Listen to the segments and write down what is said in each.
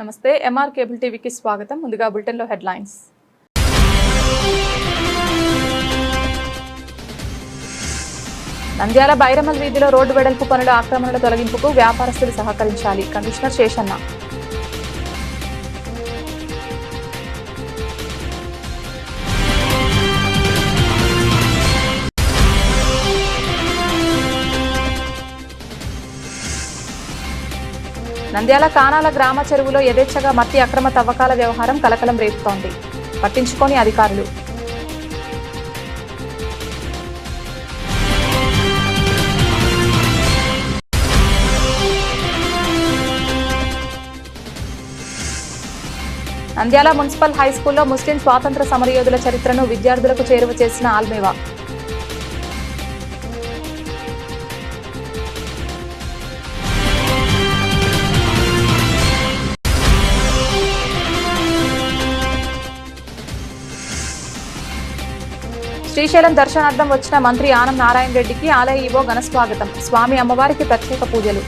నమస్తే MR cable టీవీకి స్వాగతం. ముందుగా బులెటిన్లో హెడ్లైన్స్. నంద్యాల బైరమల్ వీధిలో రోడ్డు వెడల్పు పనుల ఆక్రమణల తొలగింపుకు వ్యాపారస్తులు సహకరించాలి. కమిషనర్ శేషన్న. నంద్యాల కానాల గ్రామ చెరువులో యథేచ్ఛగా మట్టి అక్రమ తవ్వకాల వ్యవహారం కలకలం రేపుతోంది. పట్టించుకోని అధికారులు. నంద్యాల మున్సిపల్ హైస్కూల్లో ముస్లిం స్వాతంత్ర సమరయోధుల చరిత్రను విద్యార్థులకు చేరువ చేసిన ఆల్మేవా. శ్రీశైలం దర్శనార్థం వచ్చిన మంత్రి ఆనం నారాయణ రెడ్డికి ఆలయ ఈవో ఘనస్వాగతం. స్వామి అమ్మవారికి ప్రత్యేక పూజలు.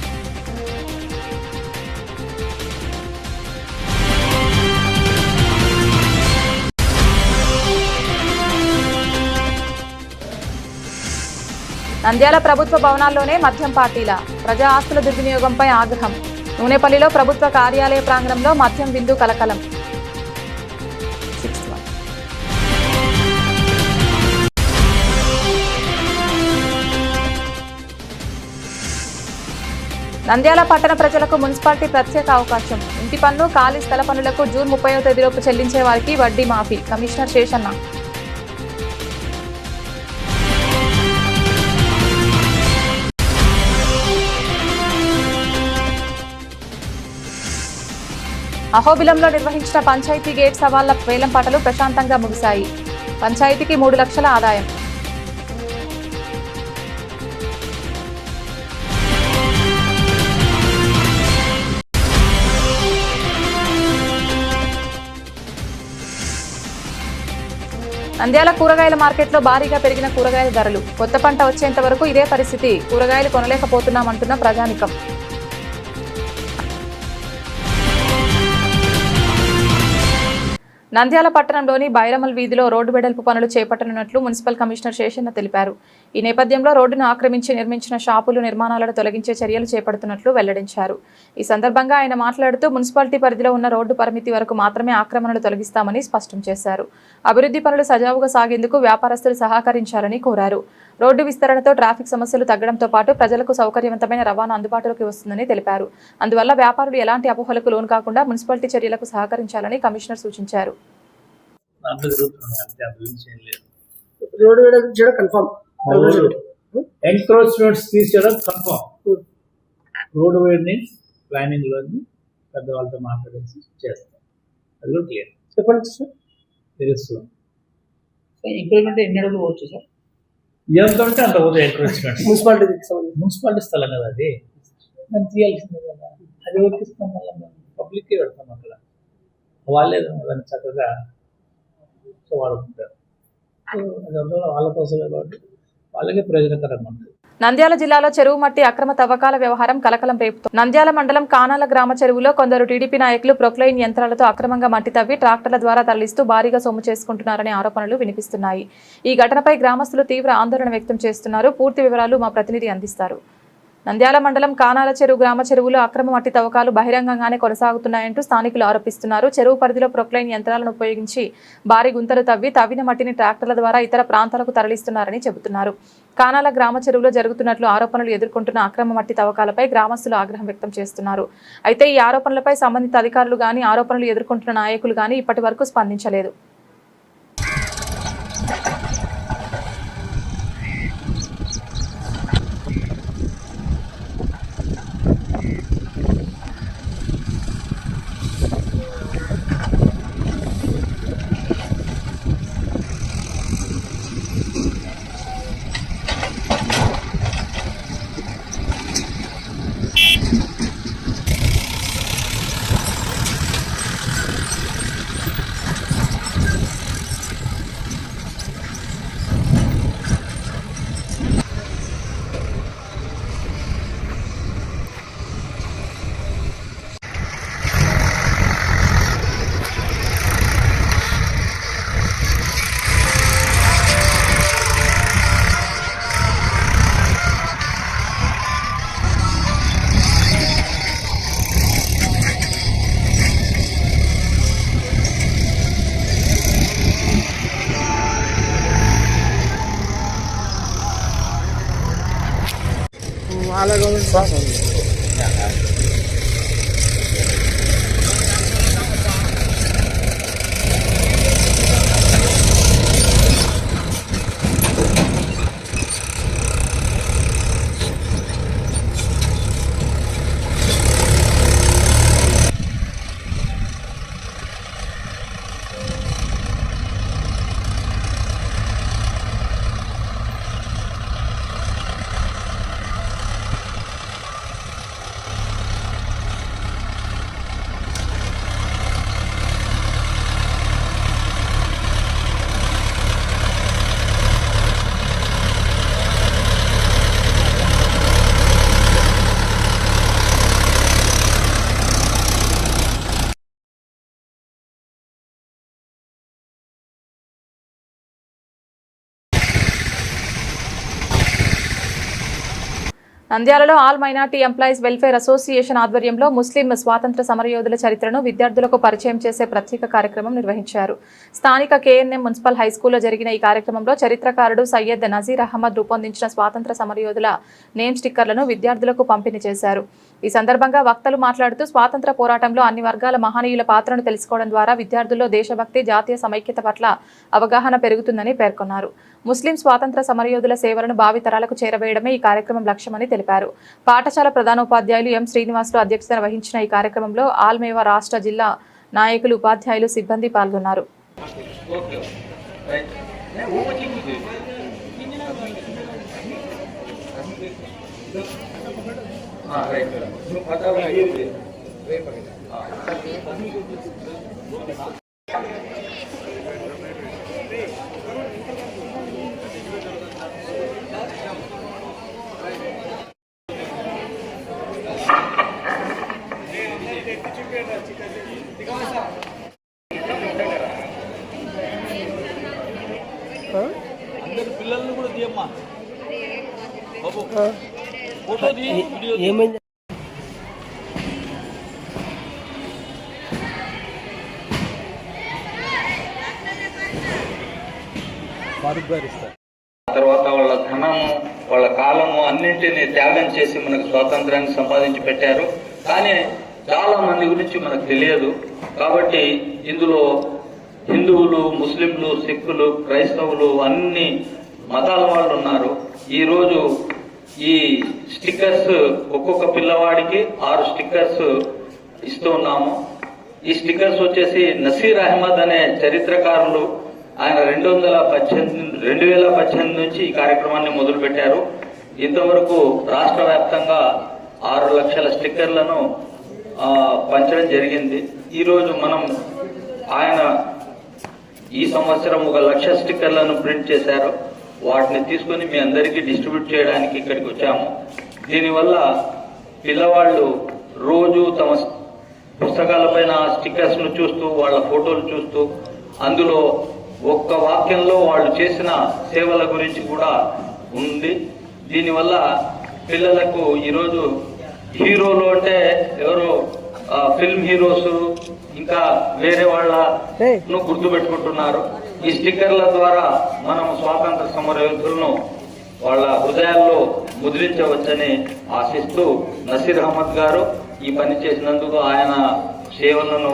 నంద్యాల ప్రభుత్వ భవనాల్లోనే మద్యం పార్టీల. ప్రజా ఆస్తుల దుర్వినియోగంపై ఆగ్రహం. నూనెపల్లిలో ప్రభుత్వ కార్యాలయ ప్రాంగణంలో మద్యం విందు కలకలం. నంద్యాల పట్టణ ప్రజలకు మున్సిపాలిటీ ప్రత్యేక అవకాశం. ఇంటి పన్ను, ఖాళీ స్థల పన్నులకు జూన్ 30వ తేదీలోపు చెల్లించే వారికి వడ్డీ మాఫీ. కమిషనర్ శేషన్న. అహోబిలంలో నిర్వహించిన పంచాయతీ గేట్ సవాళ్ల వేలంపాటలు ప్రశాంతంగా ముగిశాయి. పంచాయతీకి 3 లక్షల ఆదాయం. నంద్యాల కూరగాయల మార్కెట్లో భారీగా పెరిగిన కూరగాయల ధరలు. కొత్త పంట వచ్చేంత వరకు ఇదే పరిస్థితి. కూరగాయలు కొనలేకపోతున్నామంటున్న ప్రజానికం. నంద్యాల పట్టణంలోని బైరమల్ వీధిలో రోడ్డు వెడల్పు పనులు చేపట్టనున్నట్లు మున్సిపల్ కమిషనర్ శేషన్న తెలిపారు. ఈ నేపథ్యంలో రోడ్డును ఆక్రమించి నిర్మించిన షాపులు, నిర్మాణాలను తొలగించే చర్యలు చేపడుతున్నట్లు వెల్లడించారు. ఈ సందర్భంగా ఆయన మాట్లాడుతూ మున్సిపాలిటీ పరిధిలో ఉన్న రోడ్డు పరిమితి వరకు మాత్రమే ఆక్రమణలు తొలగిస్తామని స్పష్టం చేశారు. అభివృద్ధి పనులు సజావుగా సాగేందుకు వ్యాపారస్తులు సహకరించాలని కోరారు. రోడ్డు విస్తరణతో ట్రాఫిక్ సమస్యలు తగ్గడంతో పాటు ప్రజలకు సౌకర్యవంతమైన రవాణా అందుబాటులోకి వస్తుందని తెలిపారు. అందువల్ల వ్యాపారులు ఎలాంటి అపోహలకు లోను కాకుండా మున్సిపాలిటీ చర్యలకు సహకరించాలని కమిషనర్ సూచించారు. ఎంక్రోచ్మెంట్స్ తీసేయడం కన్ఫర్మ్. రోడ్ వేడిని ప్లానింగ్ లోని పెద్దవాళ్ళతో మాట్లాడేసి చేస్తాం. అది కూడా క్లియర్. చెప్పండి సార్. తెలుసు ఇంక్రిమెంట్ ఎన్ని అడుగులు పోవచ్చు సార్? ఎంత ఉంటే అంత పోతే ఎంక్రోచ్మెంట్. మున్సిపాలిటీ స్థలం కదా అది, మేము తీయాల్సిందే కదా. అది ఎవరికి ఇస్తాం? మళ్ళీ మేము పబ్లిక్కే పెడతాం. అక్కడ వాళ్ళే దాన్ని చక్కగా వాడుకుంటారు. వాళ్ళ కోసం కాబట్టి వాళ్ళకే ప్రయోజనకరంగా ఉంటుంది. నంద్యాల జిల్లాలో చెరువు మట్టి అక్రమ తవ్వకాల వ్యవహారం కలకలం రేపుతోంది. నంద్యాల మండలం కానాల గ్రామ చెరువులో కొందరు టీడీపీ నాయకులు ప్రొక్లైన్ యంత్రాలతో అక్రమంగా మట్టి తవ్వి ట్రాక్టర్ల ద్వారా తరలిస్తూ భారీగా సొమ్ము చేసుకుంటున్నారనే ఆరోపణలు వినిపిస్తున్నాయి. ఈ ఘటనపై గ్రామస్తులు తీవ్ర ఆందోళన వ్యక్తం చేస్తున్నారు. పూర్తి వివరాలు మా ప్రతినిధి అందిస్తారు. నంద్యాల మండలం కానాల చెరువు గ్రామ చెరువులో అక్రమ మట్టి తవ్వకాలు బహిరంగంగానే కొనసాగుతున్నాయంటూ స్థానికులు ఆరోపిస్తున్నారు. చెరువు పరిధిలో ప్రొక్లైన్ యంత్రాలను ఉపయోగించి భారీ గుంతలు తవ్విన మట్టిని ట్రాక్టర్ల ద్వారా ఇతర ప్రాంతాలకు తరలిస్తున్నారని చెబుతున్నారు. కానాల గ్రామ చెరువులో జరుగుతున్నట్లు ఆరోపణలు ఎదుర్కొంటున్న అక్రమ మట్టి తవ్వకాలపై గ్రామస్తులు ఆగ్రహం వ్యక్తం చేస్తున్నారు. అయితే ఈ ఆరోపణలపై సంబంధిత అధికారులు గాని, ఆరోపణలు ఎదుర్కొంటున్న నాయకులు గాని ఇప్పటి వరకు స్పందించలేదు. నంద్యాలలో all minority employees welfare association ఆధ్వర్యంలో ముస్లిం స్వాతంత్ర సమరయోధుల చరిత్రను విద్యార్థులకు పరిచయం చేసే ప్రత్యేక కార్యక్రమం నిర్వహించారు. స్థానిక కేఎన్ఎం మున్సిపల్ హైస్కూల్లో జరిగిన ఈ కార్యక్రమంలో చరిత్రకారుడు సయ్యద్ నజీర్ అహ్మద్ రూపొందించిన స్వాతంత్ర సమరయోధుల నేమ్ స్టిక్కర్లను విద్యార్థులకు పంపిణీ చేశారు. ఈ సందర్భంగా వక్తలు మాట్లాడుతూ స్వాతంత్ర పోరాటంలో అన్ని వర్గాల మహనీయుల పాత్రను తెలుసుకోవడం ద్వారా విద్యార్థుల్లో దేశభక్తి, జాతీయ సమైక్యత పట్ల అవగాహన పెరుగుతుందని పేర్కొన్నారు. ముస్లిం స్వాతంత్ర సమరయోధుల సేవలను భావితరాలకు చేరవేయడమే ఈ కార్యక్రమం లక్ష్యమని తెలిపారు. పాఠశాల ప్రధానోపాధ్యాయులు ఎం శ్రీనివాసులు అధ్యక్షతన వహించిన ఈ కార్యక్రమంలో ఆల్మేవా రాష్ట్ర జిల్లా నాయకులు, ఉపాధ్యాయులు, సిబ్బంది పాల్గొన్నారు. అందరు పిల్లల్ని కూడా తీయమ్మా బాబు, ఫోటో తీ, వీడియో ఏమైంది? తర్వాత వాళ్ళ ధనము, వాళ్ళ కాలము అన్నింటినీ త్యాగం చేసి మనకు స్వాతంత్రాన్ని సంపాదించి పెట్టారు. కానీ చాలా మంది గురించి మనకు తెలియదు. కాబట్టి ఇందులో హిందువులు, ముస్లింలు, సిక్కులు, క్రైస్తవులు అన్ని మతాల వాళ్ళు ఉన్నారు. ఈరోజు ఈ స్టిక్కర్స్ ఒక్కొక్క పిల్లవాడికి 6 స్టిక్కర్స్ ఇస్తూ ఉన్నాము. ఈ స్టిక్కర్స్ వచ్చేసి నసీర్ అహ్మద్ అనే చరిత్రకారులు ఆయన 2018 నుంచి ఈ కార్యక్రమాన్ని మొదలు పెట్టారు. ఇంతవరకు రాష్ట్ర వ్యాప్తంగా 6 లక్షల స్టిక్కర్లను పంచడం జరిగింది. ఈరోజు మనం ఆయన ఈ సంవత్సరం 1 లక్ష స్టిక్కర్లను ప్రింట్ చేశారు. వాటిని తీసుకొని మీ అందరికీ డిస్ట్రిబ్యూట్ చేయడానికి ఇక్కడికి వచ్చాము. దీనివల్ల పిల్లవాళ్ళు రోజు తమ పుస్తకాలపైన స్టిక్కర్స్ ను చూస్తూ, వాళ్ళ ఫోటోలు చూస్తూ, అందులో ఒక్క వాక్యంలో వాళ్ళు చేసిన సేవల గురించి కూడా ఉంది. దీనివల్ల పిల్లలకు ఈరోజు హీరోలు అంటే ఎవరో ఫిల్మ్ హీరోస్, ఇంకా వేరే వాళ్ళను గుర్తుపెట్టుకుంటున్నారు. ఈ స్టిక్కర్ల ద్వారా మనం స్వాతంత్ర సమరయోధులను వాళ్ళ హృదయాల్లో ముద్రించవచ్చని ఆశిస్తూ నసీర్ అహ్మద్ గారు ఈ పని చేసినందుకు ఆయన సేవలను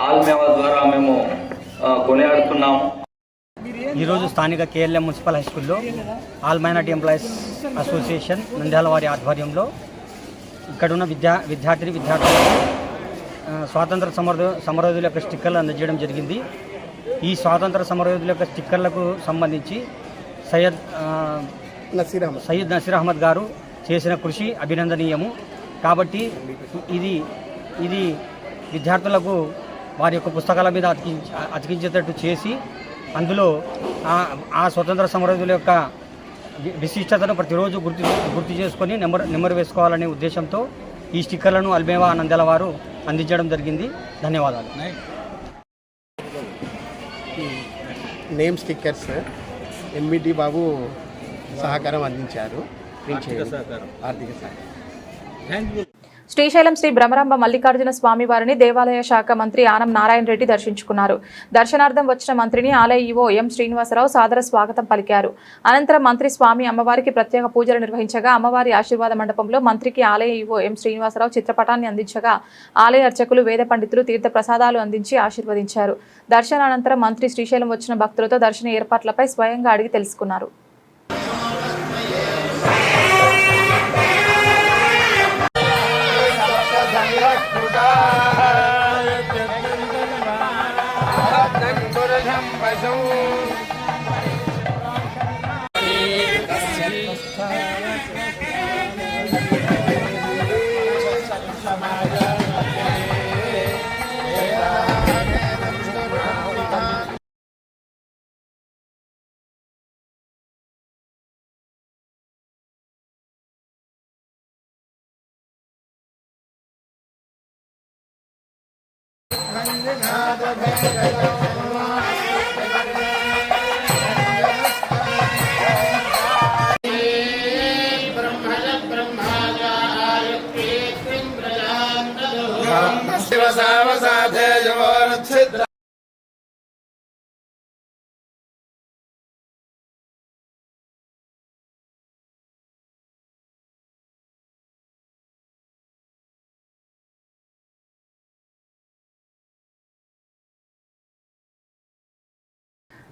ఆల్మేవా ద్వారా మేము కొనియాడుతున్నాము. ఈరోజు స్థానిక కేఎల్ఎం మున్సిపల్ హైస్కూల్లో all minority employees association Nandyal వారి ఆధ్వర్యంలో ఇక్కడున్న విద్యార్థులకు స్వాతంత్ర సమరయోధుల యొక్క స్టిక్కర్లు అందజేయడం జరిగింది. ఈ స్వాతంత్ర సమరయోధుల యొక్క స్టిక్కర్లకు సంబంధించి సయ్యద్ నసీర్ అహ్మద్ గారు చేసిన కృషి అభినందనీయము. కాబట్టి ఇది విద్యార్థులకు వారి యొక్క పుస్తకాల మీద అతికించేటట్టు చేసి అందులో ఆ స్వతంత్ర సమరయోధుల యొక్క విశిష్టతను ప్రతిరోజు గుర్తు చేసుకొని నెంబర్ వేసుకోవాలనే ఉద్దేశంతో ఈ స్టిక్కర్లను ఆల్మేవా నంద్యాల వారు అందించడం జరిగింది. ధన్యవాదాలు. నేమ్ స్టిక్కర్స్ ఎంబిటి బాబు సహకారం అందించారు. ఆర్థిక సహకారం. శ్రీశైలం శ్రీ భ్రమరాంబ మల్లికార్జున స్వామి వారిని దేవాలయ శాఖ మంత్రి ఆనం నారాయణ రెడ్డి దర్శించుకున్నారు. దర్శనార్థం వచ్చిన మంత్రిని ఆలయ ఈవో ఎం శ్రీనివాసరావు సాదర స్వాగతం పలికారు. అనంతరం మంత్రి స్వామి అమ్మవారికి ప్రత్యేక పూజలు నిర్వహించగా అమ్మవారి ఆశీర్వాద మండపంలో మంత్రికి ఆలయ ఈవో ఎం శ్రీనివాసరావు చిత్రపటాన్ని అందించగా ఆలయ అర్చకులు వేద పండితులు తీర్థ ప్రసాదాలు అందించి ఆశీర్వదించారు. దర్శనానంతరం మంత్రి శ్రీశైలం వచ్చిన భక్తులతో దర్శన ఏర్పాట్లపై స్వయంగా అడిగి తెలుసుకున్నారు.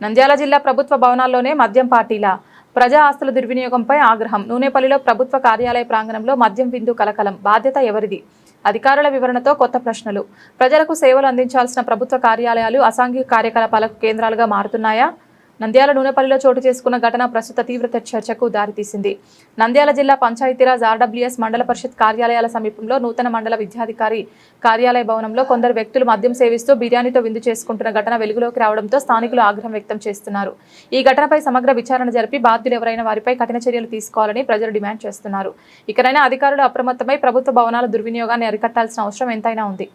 నంద్యాల జిల్లా ప్రభుత్వ భవనాల్లోనే మద్యం పార్టీల ప్రజా ఆస్తుల దుర్వినియోగంపై ఆగ్రహం. నూనెపల్లిలో ప్రభుత్వ కార్యాలయ ప్రాంగణంలో మద్యం విందు కలకలం. బాధ్యత ఎవరిది? అధికారుల వివరణతో కొత్త ప్రశ్నలు. ప్రజలకు సేవలు అందించాల్సిన ప్రభుత్వ కార్యాలయాలు అసాంఘిక కార్యకలాపాలకు కేంద్రాలుగా మారుతున్నాయా? నంద్యాల నూనెపల్లిలో చోటు చేసుకున్న ఘటన ప్రస్తుత తీవ్ర చర్చకు దారితీసింది. నంద్యాల జిల్లా పంచాయతీరాజ్ ఆర్డబ్ల్యూఎస్ మండల పరిషత్ కార్యాలయాల సమీపంలో నూతన మండల విద్యాధికారి కార్యాలయ భవనంలో కొందరు వ్యక్తులు మద్యం సేవిస్తూ బిర్యానీతో విందు చేసుకుంటున్న ఘటన వెలుగులోకి రావడంతో స్థానికులు ఆగ్రహం వ్యక్తం చేస్తున్నారు. ఈ ఘటనపై సమగ్ర విచారణ జరిపి బాధ్యులు ఎవరైనా వారిపై కఠిన చర్యలు తీసుకోవాలని ప్రజలు డిమాండ్ చేస్తున్నారు. ఇకనైనా అధికారులు అప్రమత్తమై ప్రభుత్వ భవనాల దుర్వినియోగాన్ని అరికట్టాల్సిన అవసరం ఎంతైనా ఉంది.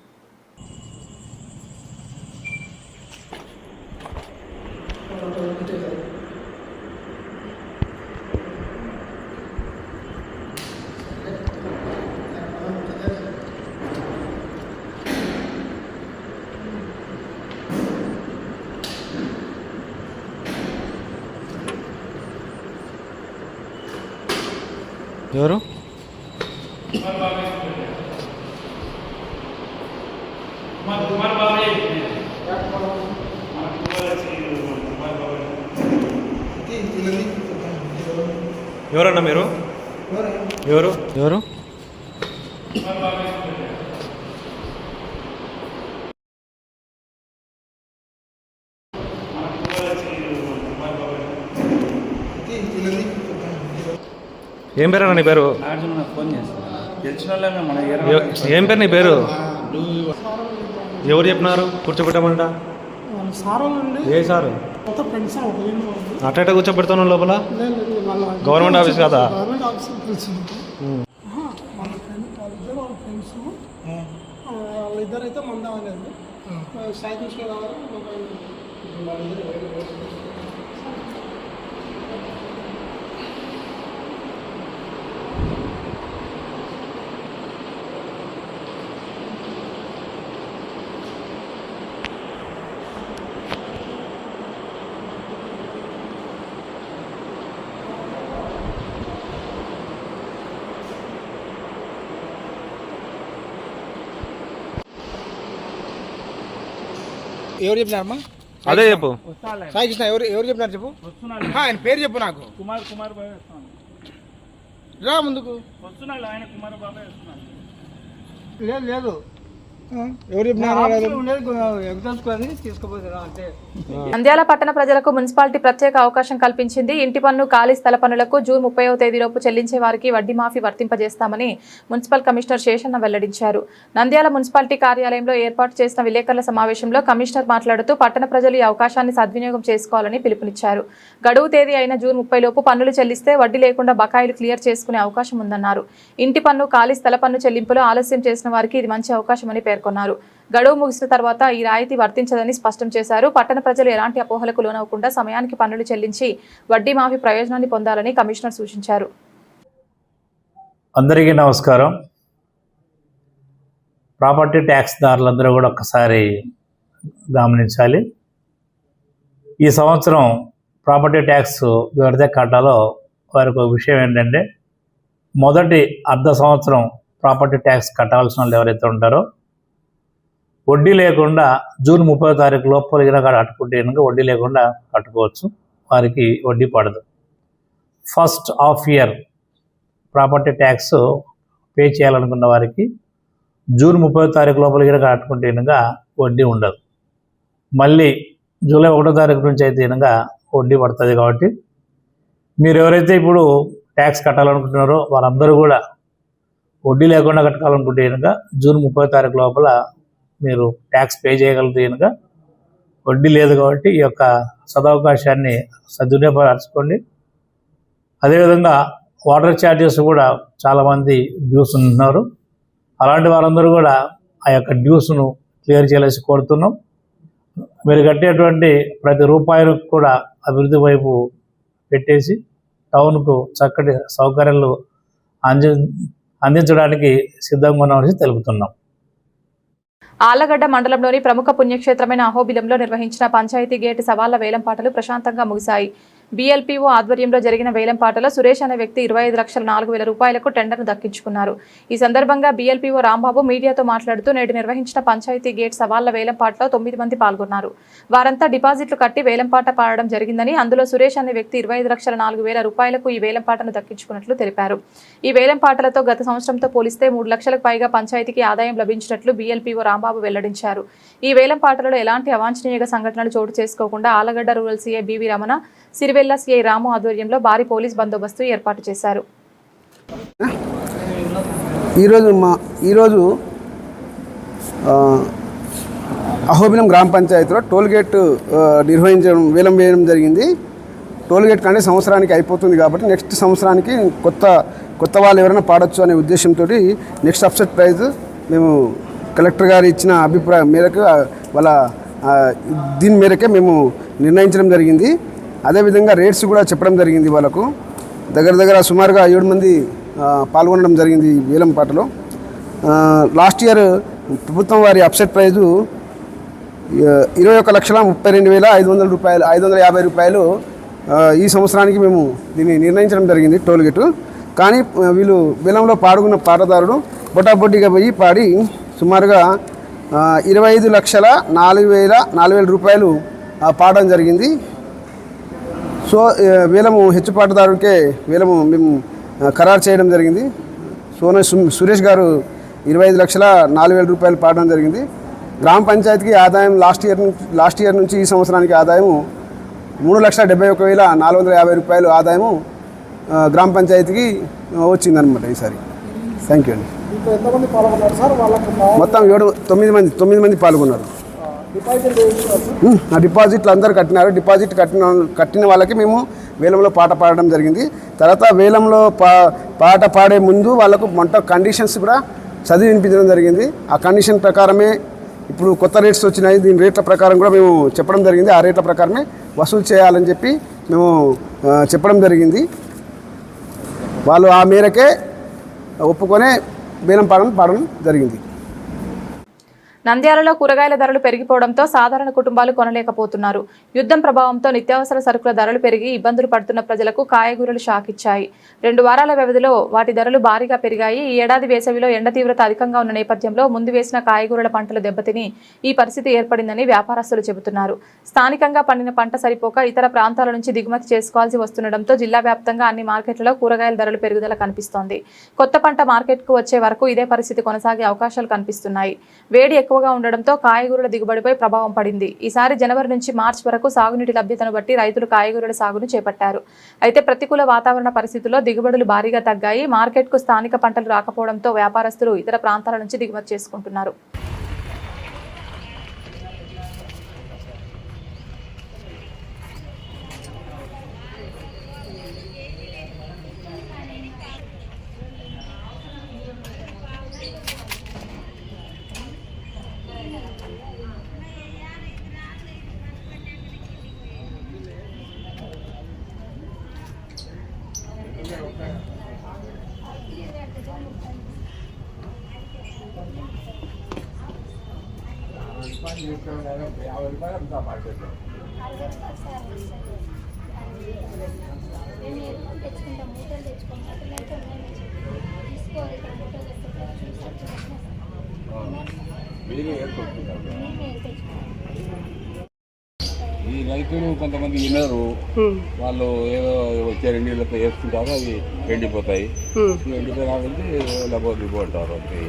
ఎవరు? ఎవరన్నా మీరు? ఎవరు? ఎవరు? ఏం పేరు అన్న నీ పేరు? ఏం పేరు నీ పేరు? ఎవరు చెప్పినారు కూర్చోబెట్టమంట? ఏ సారు? అట్ట కూర్చోబెడతాను లోపల? గవర్నమెంట్ ఆఫీస్ కదా? వాళ్ళిద్దరైతే మందామనేది సాయంత్రం కావాలి. ఎవరు చెప్పినారమ్మా? అదే చెప్పు. సాయి కృష్ణ ఎవరు చెప్పినారు చెప్పు. ఆయన పేరు చెప్పు నాకు. కుమార్ బాబాయ్ రా ముందుకు. వస్తున్నాడు ఆయన కుమార్ బాబాయ్ వస్తున్నాడు. లేదు ఎవరు చెప్పినారు? నంద్యాల పట్టణ ప్రజలకు మున్సిపాలిటీ ప్రత్యేక అవకాశం కల్పించింది. ఇంటి పన్ను, ఖాళీ స్థల పన్నులకు జూన్ 30వ తేదీలోపు చెల్లించే వారికి వడ్డీ మాఫీ వర్తింపజేస్తామని మున్సిపల్ కమిషనర్ శేషన్న వెల్లడించారు. నంద్యాల మున్సిపాలిటీ కార్యాలయంలో ఏర్పాటు చేసిన విలేకరుల సమావేశంలో కమిషనర్ మాట్లాడుతూ పట్టణ ప్రజలు ఈ అవకాశాన్ని సద్వినియోగం చేసుకోవాలని పిలుపునిచ్చారు. గడువు తేదీ అయిన జూన్ 30 లోపు పన్నులు చెల్లిస్తే వడ్డీ లేకుండా బకాయిలు క్లియర్ చేసుకునే అవకాశం ఉందన్నారు. ఇంటి పన్ను, ఖాళీ స్థల పన్ను చెల్లింపులో ఆలస్యం చేసిన వారికి ఇది మంచి అవకాశమని పేర్కొన్నారు. గడువు ముగిసిన తర్వాత ఈ రాయితీ వర్తించదని స్పష్టం చేశారు. పట్టణ ప్రజలు ఎలాంటి అపోహలకు లోనవకుండా సమయానికి పన్నులు చెల్లించి వడ్డీ మాఫీ ప్రయోజనాన్ని పొందాలని కమిషనర్ సూచించారు. అందరికీ నమస్కారం. ప్రాపర్టీ ట్యాక్స్ దారులందరూ కూడా ఒక్కసారి గమనించాలి. ఈ సంవత్సరం ప్రాపర్టీ ట్యాక్స్ ఎవరైతే కట్టాలో వారికి ఒక విషయం ఏంటంటే, మొదటి అర్ధ సంవత్సరం ప్రాపర్టీ ట్యాక్స్ కట్టాల్సిన వాళ్ళు ఎవరైతే ఉంటారో వడ్డీ లేకుండా జూన్ 30వ తారీఖు లోపల కట్టుకుంటే కనుక వడ్డీ లేకుండా కట్టుకోవచ్చు, వారికి వడ్డీ పడదు. First half year property tax pay చేయాలనుకున్న వారికి జూన్ 30వ తారీఖు లోపల కట్టుకుంటే కనుక వడ్డీ ఉండదు. మళ్ళీ జూలై 1వ తారీఖు నుంచి అయితే కనుక వడ్డీ పడుతుంది. కాబట్టి మీరు ఎవరైతే ఇప్పుడు ట్యాక్స్ కట్టాలనుకుంటున్నారో వారందరూ కూడా వడ్డీ లేకుండా కట్టాలనుకుంటే కనుక జూన్ 30వ తారీఖు లోపల మీరు ట్యాక్స్ పే చేయగలిగితే కనుక వడ్డీ లేదు. కాబట్టి ఈ యొక్క సదవకాశాన్ని సద్వినియోగపరచుకోండి. అదేవిధంగా వాటర్ ఛార్జెస్ కూడా చాలామంది డ్యూస్ ఉంటున్నారు. అలాంటి వారందరూ కూడా ఆ యొక్క డ్యూస్ను క్లియర్ చేయాల్సి కోరుతున్నాం. మీరు కట్టేటువంటి ప్రతి రూపాయలు కూడా అభివృద్ధి వైపు పెట్టేసి టౌన్కు చక్కటి సౌకర్యాలు అందించడానికి సిద్ధంగా ఉన్నామని తెలుపుతున్నాం. ఆళ్లగడ్డ మండలంలోని ప్రముఖ పుణ్యక్షేత్రమైన అహోబిలంలో నిర్వహించిన పంచాయతీ గేట్ సవాళ్ల వేలంపాటలు ప్రశాంతంగా ముగిశాయి. బీఎల్పీఓ ఆధ్వర్యంలో జరిగిన వేలంపాటలో సురేష్ అనే వ్యక్తి 25,04,000 రూపాయలకు టెండర్ను దక్కించుకున్నారు. ఈ సందర్భంగా బీఎల్పీఓ రాంబాబు మీడియాతో మాట్లాడుతూ నేడు నిర్వహించిన పంచాయతీ గేట్ సవాళ్ల వేలంపాటలో 9 మంది పాల్గొన్నారు. వారంతా డిపాజిట్లు కట్టి వేలంపాట పాడడం జరిగిందని, అందులో సురేష్ అనే వ్యక్తి 25,04,000 రూపాయలకు ఈ వేలంపాటను దక్కించుకున్నట్లు తెలిపారు. ఈ వేలంపాటలతో గత సంవత్సరంతో పోలిస్తే 3 లక్షలకు పైగా పంచాయతీకి ఆదాయం లభించినట్లు బీఎల్పీఓ రాంబాబు వెల్లడించారు. ఈ వేలంపాటలలో ఎలాంటి అవాంఛనీయ సంఘటనలు చోటు చేసుకోకుండా Allagadda rural CI BV Ramana, Sirivella CI Ramu ఆధ్వర్యంలో భారీ పోలీస్ బందోబస్తు ఏర్పాటు చేశారు. ఈరోజు అహోబిలం గ్రామ పంచాయతీలో టోల్గేట్ వేలం వేయడం జరిగింది. టోల్గేట్ కానీ సంవత్సరానికి అయిపోతుంది కాబట్టి నెక్స్ట్ సంవత్సరానికి కొత్త వాళ్ళు ఎవరైనా పాడొచ్చు అనే ఉద్దేశంతో నెక్స్ట్ అప్సెట్ ప్రైజ్ మేము కలెక్టర్ గారు ఇచ్చిన అభిప్రాయం మేరకు దీని మేరకే మేము నిర్ణయించడం జరిగింది. అదేవిధంగా రేట్స్ కూడా చెప్పడం జరిగింది. వాళ్ళకు దగ్గర సుమారుగా 7 మంది పాల్గొనడం జరిగింది ఈ వేలంపాటలో. లాస్ట్ ఇయర్ ప్రభుత్వం వారి అప్సెట్ ప్రైజు 21,32,500 రూపాయలు 550 రూపాయలు. ఈ సంవత్సరానికి మేము దీన్ని నిర్ణయించడం జరిగింది టోల్గేటు. కానీ వీళ్ళు వేలంలో పాల్గొన్న పాటదారుడు బొటాబొట్టిగా పోయి పాడి సుమారుగా 25,04,000 రూపాయలు పాడడం జరిగింది. సో వేలము హెచ్చుపాటుదారుడికే వేలము మేము ఖరారు చేయడం జరిగింది. సురేష్ గారు 25,04,000 రూపాయలు పాడడం జరిగింది. గ్రామ పంచాయతీకి ఆదాయం లాస్ట్ ఇయర్ నుంచి ఈ సంవత్సరానికి ఆదాయము 3,71,450 రూపాయలు ఆదాయము గ్రామ పంచాయతీకి వచ్చిందనమాట ఈసారి. థ్యాంక్ యూ అండి. మొత్తం 9 మంది పాల్గొన్నారు. డిపాజిట్లు అందరూ కట్టినారు. డిపాజిట్ కట్టిన వాళ్ళకి మేము వేలంలో పాట పాడడం జరిగింది. తర్వాత వేలంలో పాట పాడే ముందు వాళ్ళకు కండిషన్స్ కూడా చదివి వినిపించడం జరిగింది. ఆ కండిషన్ ప్రకారమే ఇప్పుడు కొత్త రేట్స్ వచ్చినాయి. దీని రేట్ల ప్రకారం కూడా మేము చెప్పడం జరిగింది. ఆ రేట్ల ప్రకారమే వసూలు చేయాలని చెప్పి మేము చెప్పడం జరిగింది. వాళ్ళు ఆ మేరకే ఒప్పుకొనే వేలం పాడడం జరిగింది. నంద్యాలలో కూరగాయల ధరలు పెరిగిపోవడంతో సాధారణ కుటుంబాలు కొనలేకపోతున్నారు. యుద్ధం ప్రభావంతో నిత్యావసర సరుకుల ధరలు పెరిగి ఇబ్బందులు పడుతున్న ప్రజలకు కాయగూరలు షాక్ ఇచ్చాయి. 2 వారాల వ్యవధిలో వాటి ధరలు భారీగా పెరిగాయి. ఈ ఏడాది వేసవిలో ఎండ తీవ్రత అధికంగా ఉన్న నేపథ్యంలో ముందు వేసిన కాయగూరల పంటలు దెబ్బతిని ఈ పరిస్థితి ఏర్పడిందని వ్యాపారస్తులు చెబుతున్నారు. స్థానికంగా పండిన పంట సరిపోక ఇతర ప్రాంతాల నుంచి దిగుమతి చేసుకోవాల్సి వస్తుండటంతో జిల్లా వ్యాప్తంగా అన్ని మార్కెట్లలో కూరగాయల ధరలు పెరుగుదల కనిపిస్తోంది. కొత్త పంట మార్కెట్కు వచ్చే వరకు ఇదే పరిస్థితి కొనసాగే అవకాశాలు కనిపిస్తున్నాయి. వేడి ఎక్కువగా ఉండడంతో కాయగూరల దిగుబడిపై ప్రభావం పడింది. ఈసారి జనవరి నుంచి మార్చి వరకు సాగునీటి లభ్యతను బట్టి రైతులు కాయగూరల సాగును చేపట్టారు. అయితే ప్రతికూల వాతావరణ పరిస్థితుల్లో దిగుబడులు భారీగా తగ్గాయి. మార్కెట్కు స్థానిక పంటలు రాకపోవడంతో వ్యాపారస్తులు ఇతర ప్రాంతాల నుంచి దిగుమతి చేసుకుంటున్నారు. ఈ రైతులు కొంతమంది వినరు, వాళ్ళు ఏదో వచ్చే 2 నీళ్ళతో వేసుకుంటారు, అవి ఎండిపోతాయి. ఎండిపోయిన కాబట్టి లేకపోతే పోతారు అంతే.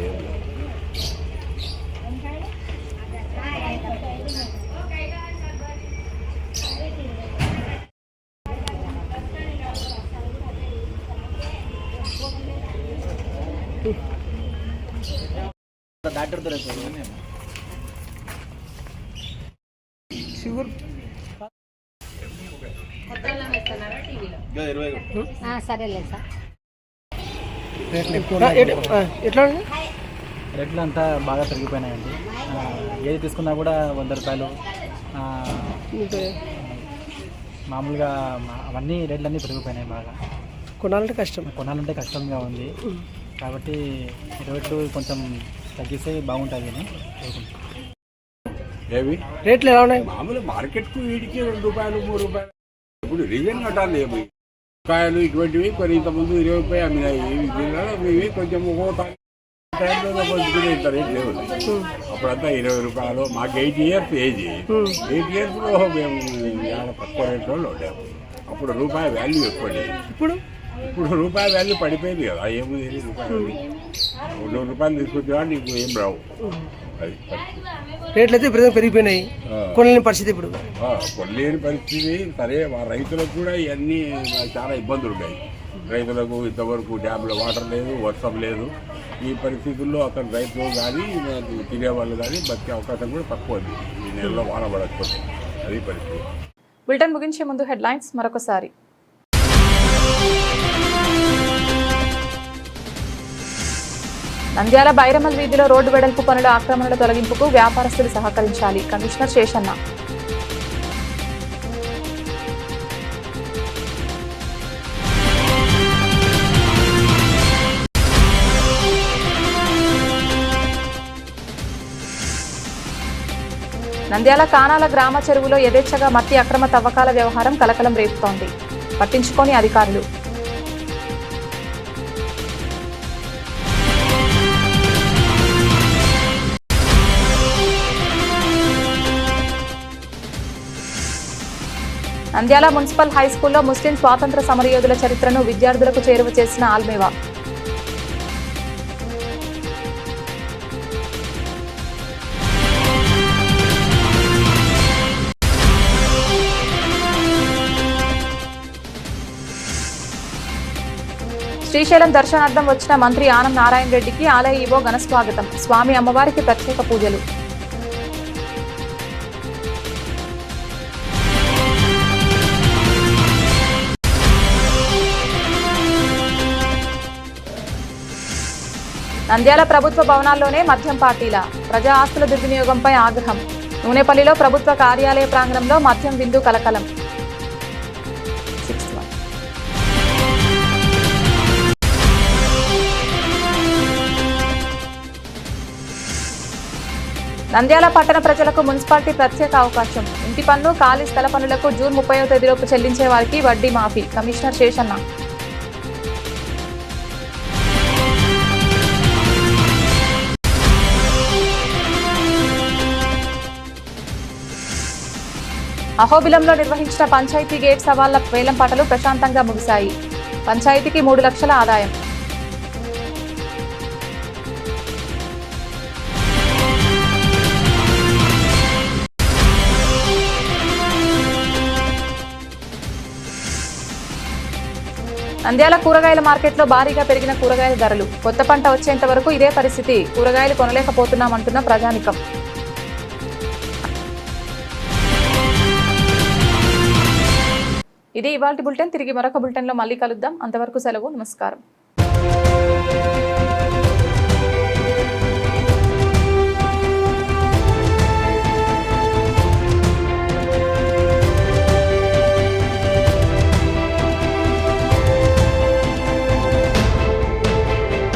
సరేలే సార్. ఎట్లా రేట్లు అంతా బాగా పెరిగిపోయినాయండి. ఏది తీసుకున్నా కూడా 100 రూపాయలు. మామూలుగా అవన్నీ రేట్లన్నీ పెరిగిపోయినాయి బాగా. కొనాలంటే కష్టంగా ఉంది. కాబట్టి రేట్లు కొంచెం తగ్గిస్తే బాగుంటుంది అని ఏవి రేట్లు ఎలా ఉన్నాయి? మామూలు మార్కెట్కు వీటికి 2 రూపాయలు 3 రూపాయలు. ఇప్పుడు రీజన్ కట్టాలి. ఏమి కాయలు ఇటువంటివి కొన్ని ఇంతకుముందు 20 రూపాయలు అమ్మినాయి. ఇవి కొంచెం ఒక్కో టైంలో కొంచెం రేట్ లేవు. అప్పుడంతా 20 రూపాయలు. మాకు 8 ఇయర్స్ ఏజ్. 8 ఇయర్స్లో మేము తక్కువ రేట్లో ఉండేము. అప్పుడు రూపాయి వాల్యూ ఎక్కువ. ఇప్పుడు రూపాయి వాల్యూ పడిపోయింది కదా. ఏముంది రూపాయలు 2 రూపాయలు తీసుకొచ్చా నీకు ఏం రావు. అది రేట్లు అయితే పెరిగిపోయినాయి. కొనలేని పరిస్థితి ఇప్పుడు. కొనలేని పరిస్థితి. సరే రైతులకు కూడా ఇవన్నీ చాలా ఇబ్బందులు ఉన్నాయి. రైతులకు ఇంతవరకు డ్యామ్లో వాటర్ లేదు, వర్షం లేదు. ఈ పరిస్థితుల్లో అక్కడ రైతులు కానీ తినేవాళ్ళు కానీ బతికే అవకాశం కూడా తక్కువ ఉంది. ఈ నెలలో వాన పడకపోతే అది పరిస్థితి. బులెటిన్ ముగించే ముందు హెడ్లైన్స్ మరొకసారి. నంద్యాల బైరమల్ వీధిలో రోడ్డు వెడల్పు పనుల ఆక్రమణల తొలగింపుకు వ్యాపారస్తులు సహకరించాలి. కమిషనర్ శేషన్న. నంద్యాల కానాల గ్రామ చెరువులో యథేచ్ఛగా మట్టి అక్రమ తవ్వకాల వ్యవహారం కలకలం రేపుతోంది. పట్టించుకోని అధికారులు. నంద్యాల మున్సిపల్ హైస్కూల్లో ముస్లిం స్వాతంత్ర సమరయోధుల చరిత్రను విద్యార్థులకు చేరువ చేసిన ఆల్మేవా. శ్రీశైలం దర్శనార్థం వచ్చిన మంత్రి ఆనం నారాయణ రెడ్డికి ఆలయ ఈవో ఘనస్వాగతం. స్వామి అమ్మవారికి ప్రత్యేక పూజలు. నంద్యాల ప్రభుత్వ భవనాల్లోనే మద్యం పార్టీల. ప్రజా ఆస్తుల దుర్వినియోగంపై ఆగ్రహం. నూనెపల్లిలో ప్రభుత్వ కార్యాలయ ప్రాంగణంలో మద్యం విందు కలకలం. నంద్యాల పట్టణ ప్రజలకు మున్సిపాలిటీ ప్రత్యేక అవకాశం. ఇంటి పన్ను, ఖాళీ స్థల పన్నులకు జూన్ 30వ తేదీలోపు చెల్లించే వారికి వడ్డీ మాఫీ. కమిషనర్ శేషన్న. అహోబిలంలో నిర్వహించిన పంచాయతీ గేట్ సవాళ్ల వేలంపాటలు ప్రశాంతంగా ముగిశాయి. పంచాయతీకి 3 లక్షల ఆదాయం. నంద్యాల కూరగాయల మార్కెట్లో భారీగా పెరిగిన కూరగాయల ధరలు. కొత్త పంట వచ్చేంత వరకు ఇదే పరిస్థితి. కూరగాయలు కొనలేకపోతున్నామంటున్న ప్రజానికం. ఇది ఇవాల్టి బులెటిన్. తిరిగి మరొక బులెటిన్లో మళ్ళీ కలుద్దాం. అంతవరకు సెలవు. నమస్కారం.